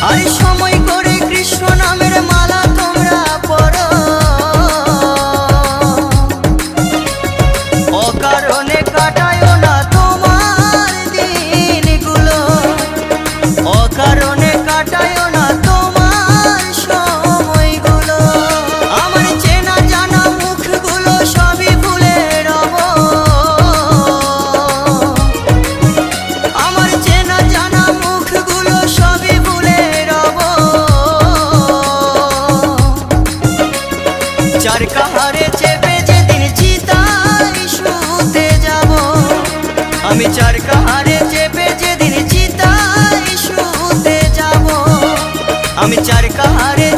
আরে সময় করে কৃষ্ণ নামের মালা তোমরা পড়ো, অকারণে কাটায় না তোমার দিনগুলো, অকারণে কাটায় না তোমার সময়গুলো। আমার চেনা জানা মুখগুলো সবই ভুলে রব, আমার চেনা জানা মুখগুলো সবই ভুলে রব। চার কাহারে চেপে যেদিন চিতায় শুতে যাব, আমি চার কাহারে চেপে যেদিন চিতায় শুতে যাব, আমি চার কাহারে